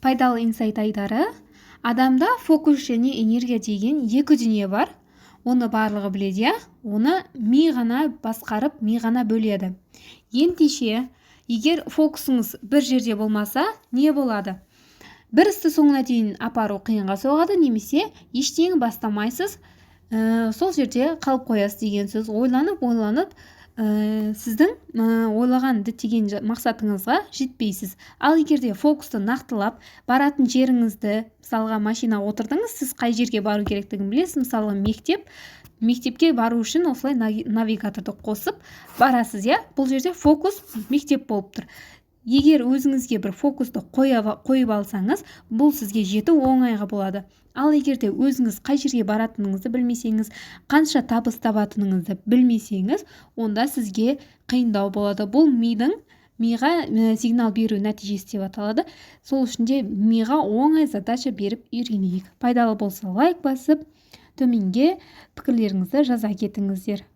Пайдалы инсайт айдары. Адамда фокус және энергия деген екі дүние бар. Оны барлығы біледі, оны ми ғана басқарып, ми ғана бөледі. Ендеше, егер фокусыңыз бір жерде болмаса, не болады? Бір істі соңына дейін апару қиынға соғады, немесе ештеңе бастамайсыз, сол жерде қалып қоясыз деген сөз. Ойланып, сіздің ойлаған діттеген мақсатыңызға жетпейсіз. Ал егерде фокусты нақтылап, баратын жеріңізді, мысалға машина отырдыңыз, сіз қай жерге бару керектігін білесіз, мысалы мектепке бару үшін осылай навигаторды қосып барасыз, бұл жерде фокус мектеп болып тұр. Егер өзіңізге бір фокусты қойып алсаңыз, бұл сізге жету оңайға болады. Ал егерде өзіңіз қай жерге баратыныңызды білмесеңіз, қанша табыс табатыныңызды білмесеңіз, онда сізге қиындау болады. Бұл миға сигнал беру нәтижесі деп аталады. Сол үшін де миға оңай задача беріп үйренейік. Пайдалы болса лайк басып, төменге пікірлеріңізді жаза кетіңіздер.